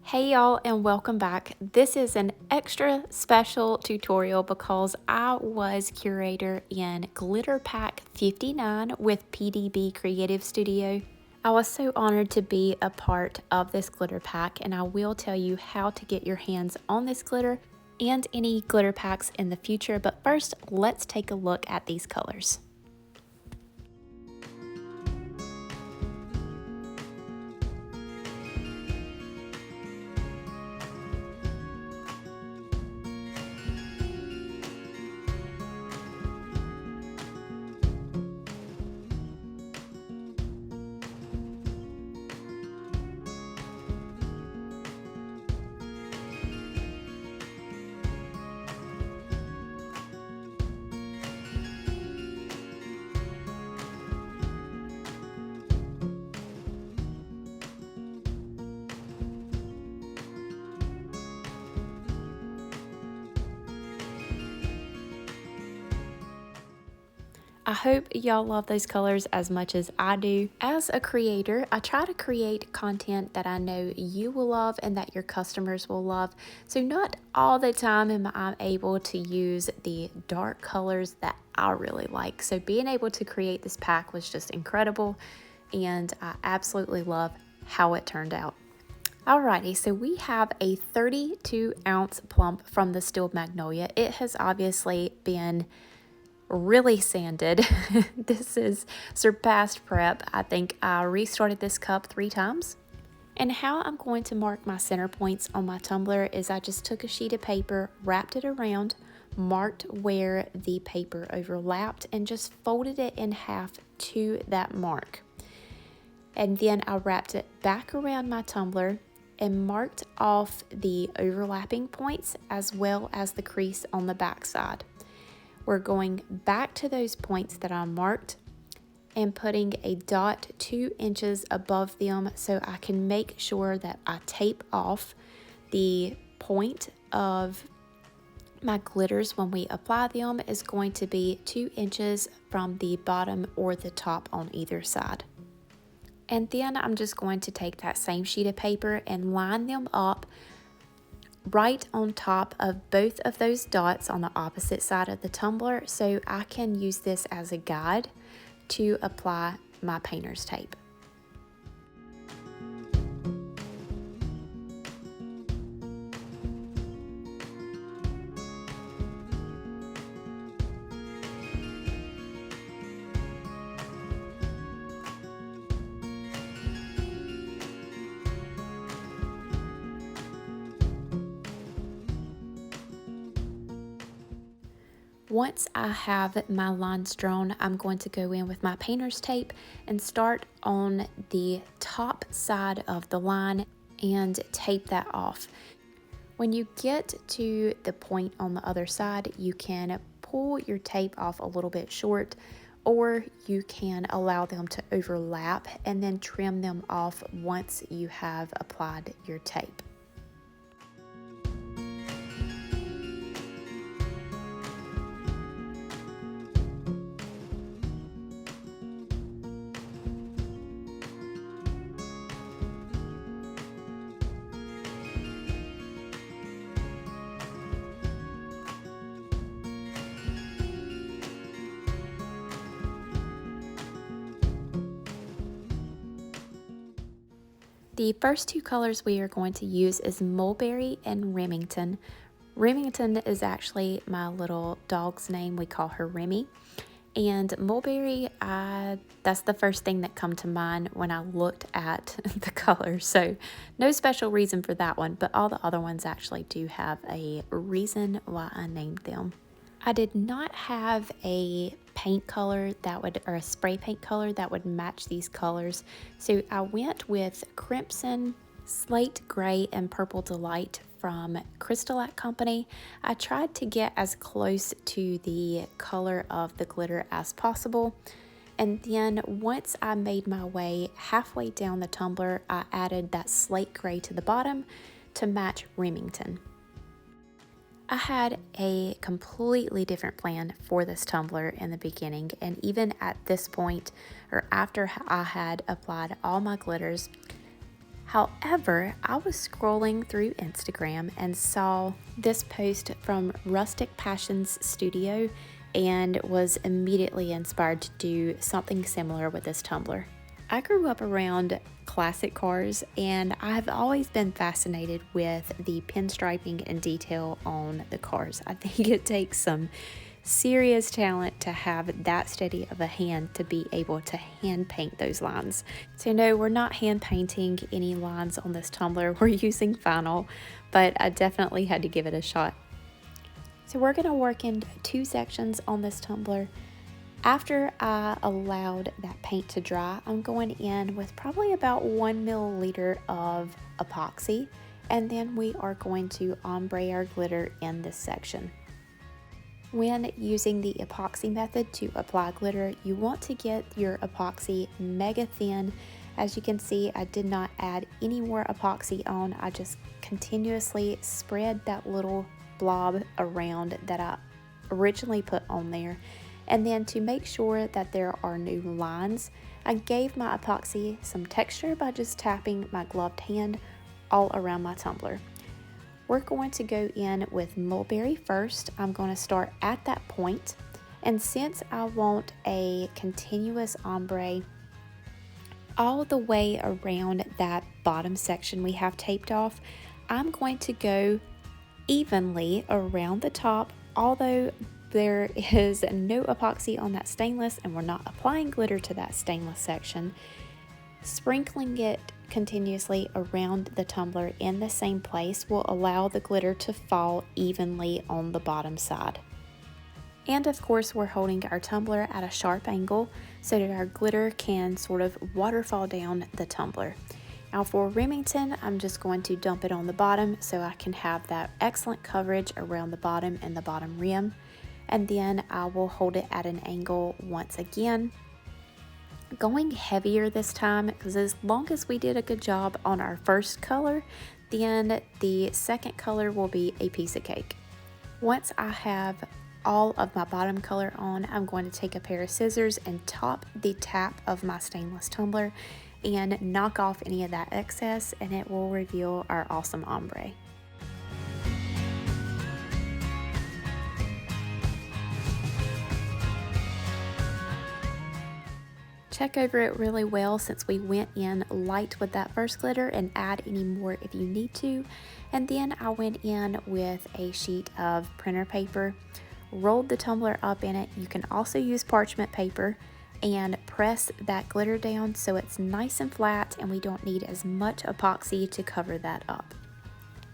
Hey y'all, and welcome back. This is an extra special tutorial because I was curator in Glitter Pack 59 with PDB Creative Studio. I was so honored to be a part of this glitter pack, and I will tell you how to get your hands on this glitter and any glitter packs in the future. But first, let's take a look at these colors. I hope y'all love those colors as much as I do. As a creator, I try to create content that I know you will love and that your customers will love. So not all the time am I able to use the dark colors that I really like. So being able to create this pack was just incredible, and I absolutely love how it turned out. Alrighty, so we have a 32-ounce plump from the Steel Magnolia. It has obviously been really sanded. This is surpassed prep. I think I restarted this cup 3 times. And how I'm going to mark my center points on my tumbler is I just took a sheet of paper, wrapped it around, marked where the paper overlapped, and just folded it in half to that mark. And then I wrapped it back around my tumbler and marked off the overlapping points as well as the crease on the back side. We're going back to those points that I marked and putting a dot 2 inches above them so I can make sure that I tape off the point of my glitters when we apply them is going to be 2 inches from the bottom or the top on either side. And then I'm just going to take that same sheet of paper and line them up right on top of both of those dots on the opposite side of the tumbler so I can use this as a guide to apply my painter's tape. Once I have my lines drawn, I'm going to go in with my painter's tape and start on the top side of the line and tape that off. When you get to the point on the other side, you can pull your tape off a little bit short, or you can allow them to overlap and then trim them off once you have applied your tape. The first 2 colors we are going to use is Mulberry and Remington. Remington is actually my little dog's name. We call her Remy. And Mulberry, that's the first thing that come to mind when I looked at the colors. So no special reason for that one, but all the other ones actually do have a reason why I named them. I did not have a paint color or a spray paint color that would match these colors, so I went with Crimson, Slate Gray, and Purple Delight from Crystal Company. I tried to get as close to the color of the glitter as possible, and then once I made my way halfway down the tumbler, I added that Slate Gray to the bottom to match Remington. I had a completely different plan for this tumbler in the beginning, and even at this point, or after I had applied all my glitters, However, I was scrolling through Instagram and saw this post from Rustic Passions Studio and was immediately inspired to do something similar with this tumbler. I grew up around classic cars and I've always been fascinated with the pinstriping and detail on the cars. I think it takes some serious talent to have that steady of a hand to be able to hand paint those lines. So no, we're not hand painting any lines on this tumbler, we're using vinyl, but I definitely had to give it a shot. So we're going to work in 2 sections on this tumbler. After I allowed that paint to dry, I'm going in with probably about 1 milliliter of epoxy, and then we are going to ombre our glitter in this section. When using the epoxy method to apply glitter, you want to get your epoxy mega thin. As you can see, I did not add any more epoxy on. I just continuously spread that little blob around that I originally put on there. And then to make sure that there are no lines, I gave my epoxy some texture by just tapping my gloved hand all around my tumbler. We're going to go in with mulberry first. I'm going to start at that point, and since I want a continuous ombre all the way around that bottom section we have taped off, I'm going to go evenly around the top. Although there is no epoxy on that stainless and we're not applying glitter to that stainless section, sprinkling it continuously around the tumbler in the same place will allow the glitter to fall evenly on the bottom side. And of course, we're holding our tumbler at a sharp angle so that our glitter can sort of waterfall down the tumbler. Now for Remington, I'm just going to dump it on the bottom so I can have that excellent coverage around the bottom and the bottom rim. And then I will hold it at an angle once again, going heavier this time, because as long as we did a good job on our first color, then the second color will be a piece of cake. Once I have all of my bottom color on, I'm going to take a pair of scissors and top the tap of my stainless tumbler and knock off any of that excess, and it will reveal our awesome ombre. Check over it really well since we went in light with that first glitter, and add any more if you need to. And then I went in with a sheet of printer paper, rolled the tumbler up in it. You can also use parchment paper, and press that glitter down so it's nice and flat and we don't need as much epoxy to cover that up.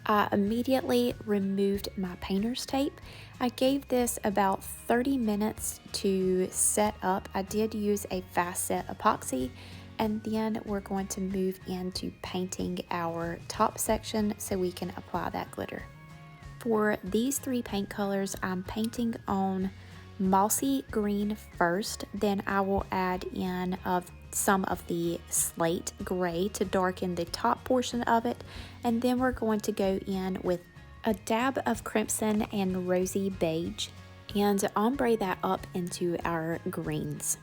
I immediately removed my painter's tape. I gave this about 30 minutes to set up. I did use a fast set epoxy, and then we're going to move into painting our top section so we can apply that glitter. For these 3 paint colors, I'm painting on mossy green first, then I will add in some of the slate gray to darken the top portion of it, and then we're going to go in with a dab of crimson and rosy beige and ombre that up into our greens.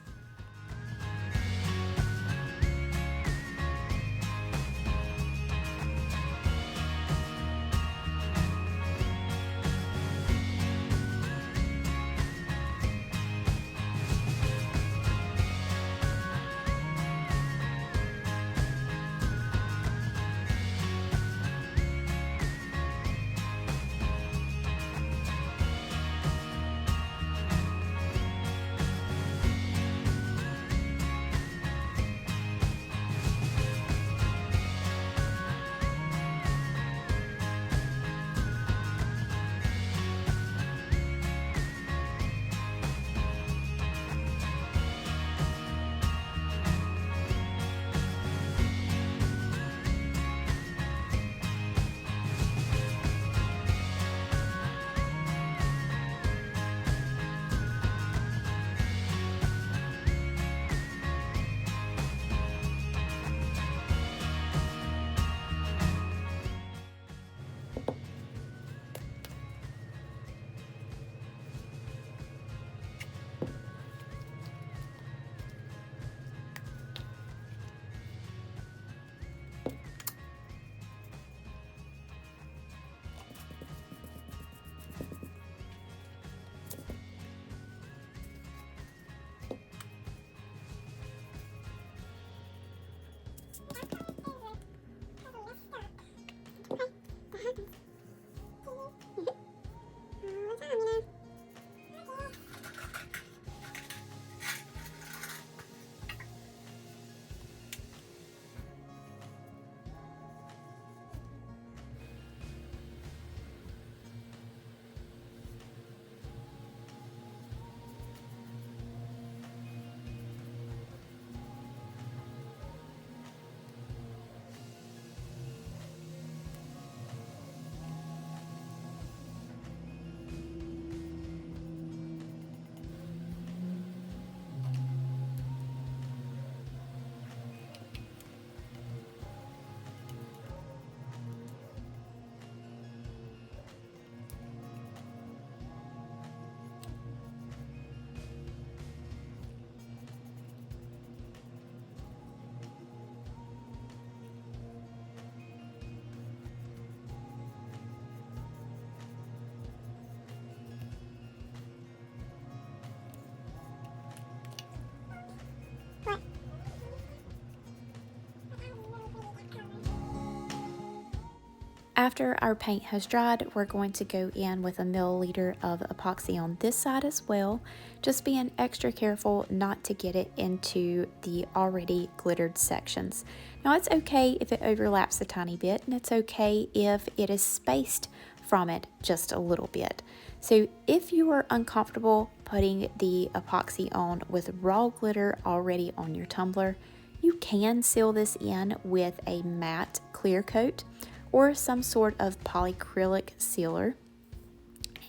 After our paint has dried, we're going to go in with a milliliter of epoxy on this side as well, just being extra careful not to get it into the already glittered sections. Now it's okay if it overlaps a tiny bit, and it's okay if it is spaced from it just a little bit. So if you are uncomfortable putting the epoxy on with raw glitter already on your tumbler, you can seal this in with a matte clear coat or some sort of polyacrylic sealer,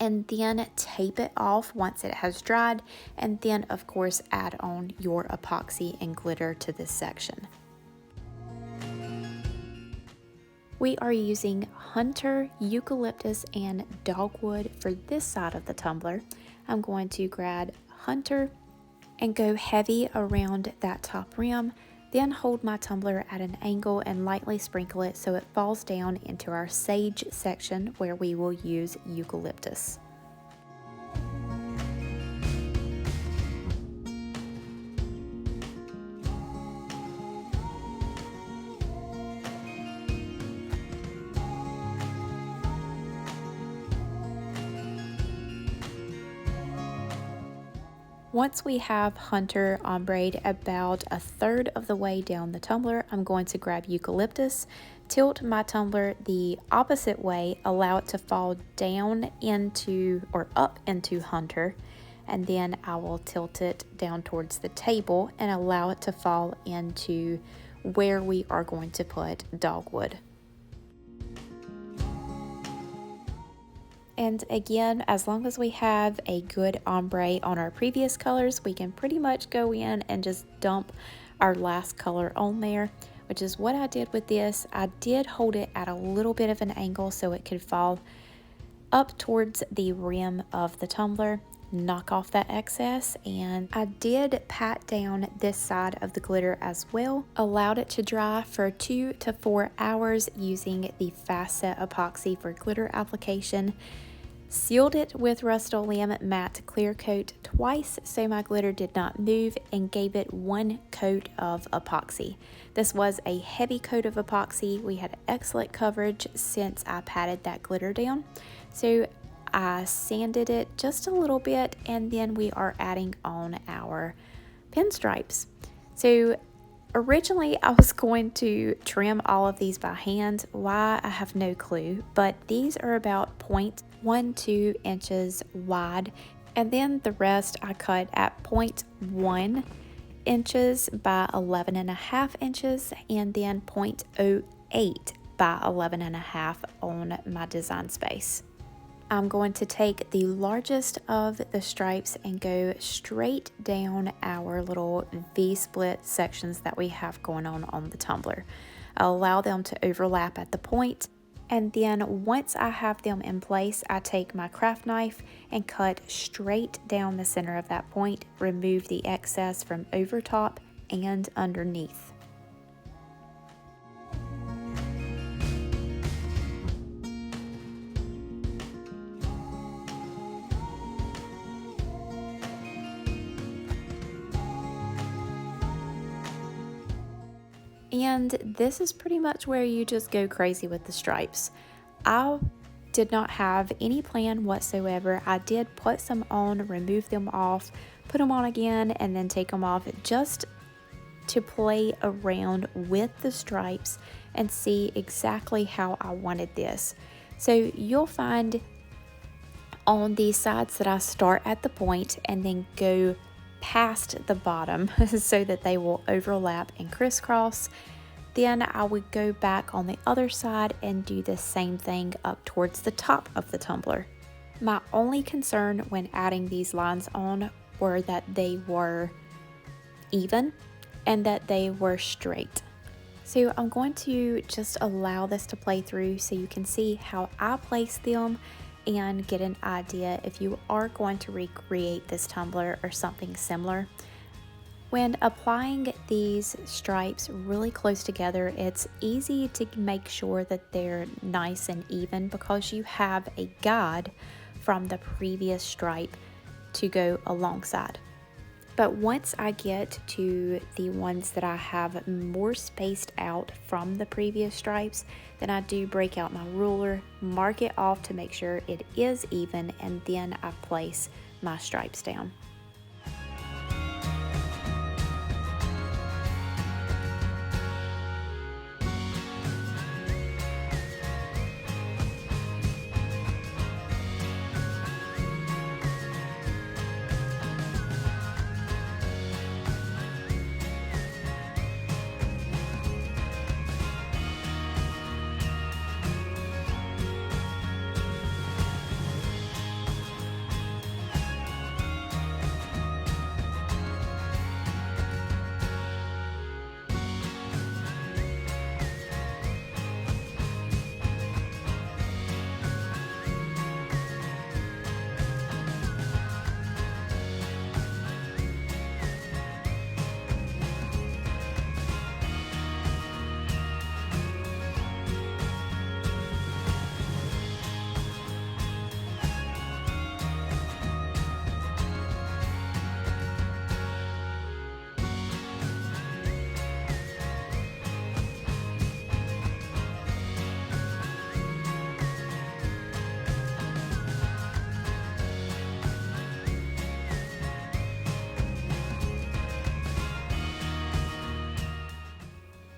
and then tape it off once it has dried, and then of course add on your epoxy and glitter to this section. We are using Hunter, Eucalyptus, and Dogwood for this side of the tumbler. I'm going to grab Hunter and go heavy around that top rim, then hold my tumbler at an angle and lightly sprinkle it so it falls down into our sage section where we will use Eucalyptus. Once we have Hunter ombreed about a third of the way down the tumbler, I'm going to grab Eucalyptus, tilt my tumbler the opposite way, allow it to fall down into or up into Hunter, and then I will tilt it down towards the table and allow it to fall into where we are going to put Dogwood. And again, as long as we have a good ombre on our previous colors, we can pretty much go in and just dump our last color on there, which is what I did with this. I did hold it at a little bit of an angle so it could fall up towards the rim of the tumbler, knock off that excess, and I did pat down this side of the glitter as well. Allowed it to dry for 2 to 4 hours using the fast set epoxy for glitter application. Sealed it with Rust-Oleum matte clear coat twice so my glitter did not move, and gave it 1 coat of epoxy. This was a heavy coat of epoxy. We had excellent coverage since I patted that glitter down. So I sanded it just a little bit, and then we are adding on our pinstripes. So originally I was going to trim all of these by hand. Why, I have no clue, but these are about 0.12 inches wide, and then the rest I cut at 0.1 inches by 11.5 inches, and then 0.08 by 11.5 on my design space. I'm going to take the largest of the stripes and go straight down our little V-split sections that we have going on the tumbler. I'll allow them to overlap at the point, and then once I have them in place, I take my craft knife and cut straight down the center of that point, remove the excess from over top and underneath. And this is pretty much where you just go crazy with the stripes. I did not have any plan whatsoever. I did put some on, remove them off, put them on again, and then take them off just to play around with the stripes and see exactly how I wanted this. So you'll find on these sides that I start at the point and then go past the bottom so that they will overlap and crisscross. Then I would go back on the other side and do the same thing up towards the top of the tumbler. My only concern when adding these lines on were that they were even and that they were straight. So I'm going to just allow this to play through so you can see how I place them and get an idea if you are going to recreate this tumbler or something similar. When applying these stripes really close together, it's easy to make sure that they're nice and even because you have a guide from the previous stripe to go alongside. But once I get to the ones that I have more spaced out from the previous stripes, then I do break out my ruler, mark it off to make sure it is even, and then I place my stripes down.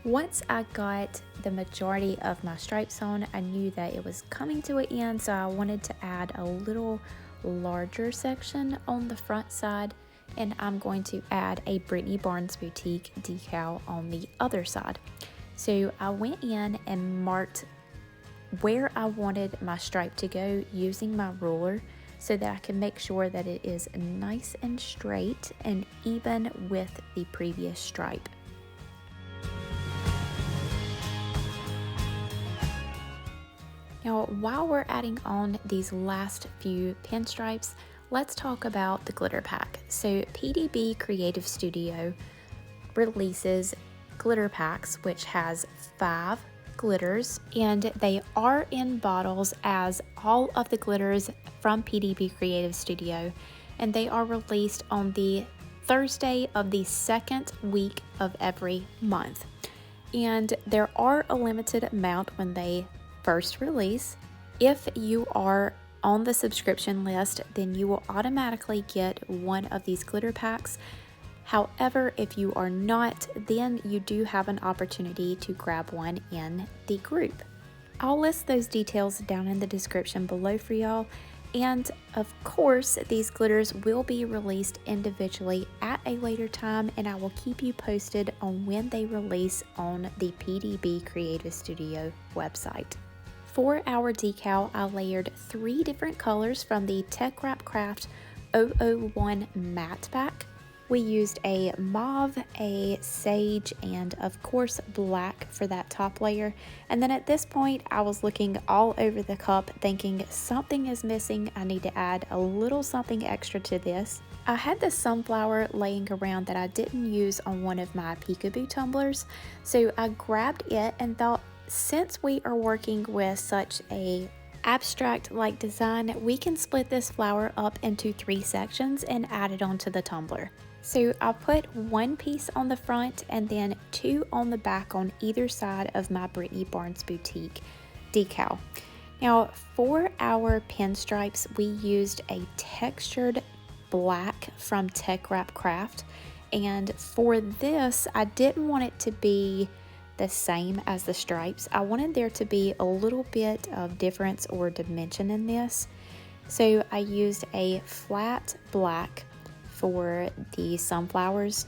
Once I got the majority of my stripes on, I knew that it was coming to an end, so I wanted to add a little larger section on the front side, and I'm going to add a Brittany Barnes Boutique decal on the other side. So I went in and marked where I wanted my stripe to go using my ruler so that I can make sure that it is nice and straight and even with the previous stripe. Now, while we're adding on these last few pinstripes, let's talk about the glitter pack. So PDB Creative Studio releases glitter packs, which has 5 glitters, and they are in bottles as all of the glitters from PDB Creative Studio, and they are released on the Thursday of the second week of every month. And there are a limited amount when they first release. If you are on the subscription list, then you will automatically get one of these glitter packs. However, if you are not, then you do have an opportunity to grab one in the group. I'll list those details down in the description below for y'all. And of course, these glitters will be released individually at a later time, and I will keep you posted on when they release on the PDB Creative Studio website. For our decal, I layered 3 different colors from the TeckWrapcraft 001 matte pack. We used a mauve, a sage, and of course black for that top layer. And then at this point, I was looking all over the cup thinking something is missing. I need to add a little something extra to this. I had this sunflower laying around that I didn't use on one of my peekaboo tumblers. So I grabbed it and thought, since we are working with such a abstract like design, we can split this flower up into 3 sections and add it onto the tumbler. So I'll put 1 piece on the front and then 2 on the back on either side of my Brittany Barnes Boutique decal. Now for our pinstripes, we used a textured black from TeckWrapcraft, and for this I didn't want it to be the same as the stripes. I wanted there to be a little bit of difference or dimension in this. So I used a flat black for the sunflowers,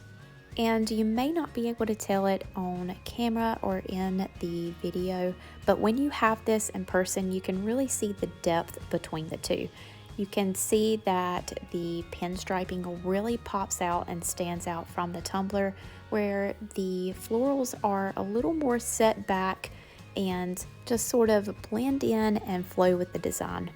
and you may not be able to tell it on camera or in the video, but when you have this in person, you can really see the depth between the two. You can see that the pinstriping really pops out and stands out from the tumbler, where the florals are a little more set back and just sort of blend in and flow with the design.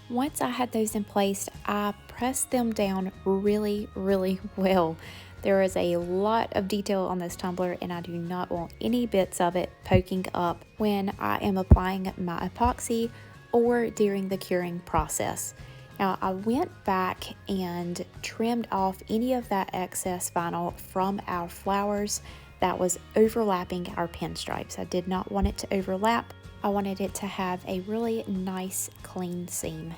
Once I had those in place, I pressed them down really well. There is a lot of detail on this tumbler, and I do not want any bits of it poking up when I am applying my epoxy or during the curing process. Now, I went back and trimmed off any of that excess vinyl from our flowers that was overlapping our pinstripes. I did not want it to overlap. I wanted it to have a really nice, clean seam.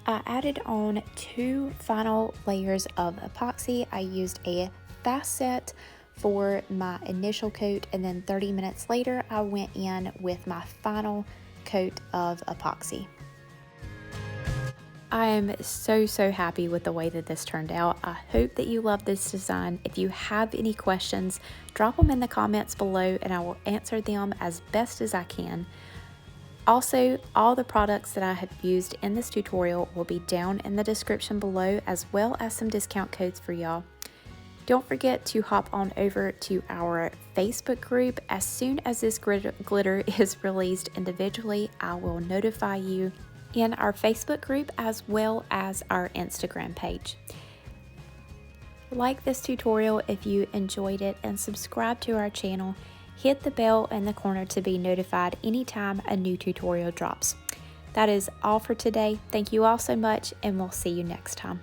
I added on 2 final layers of epoxy. I used a fast set for my initial coat, and then 30 minutes later I went in with my final coat of epoxy. I am so happy with the way that this turned out. I hope that you love this design. If you have any questions, drop them in the comments below and I will answer them as best as I can. Also, all the products that I have used in this tutorial will be down in the description below, as well as some discount codes for y'all. Don't forget to hop on over to our Facebook group. As soon as this glitter is released individually, I will notify you in our Facebook group as well as our Instagram page. Like this tutorial if you enjoyed it, and subscribe to our channel. Hit the bell in the corner to be notified anytime a new tutorial drops. That is all for today. Thank you all so much, and we'll see you next time.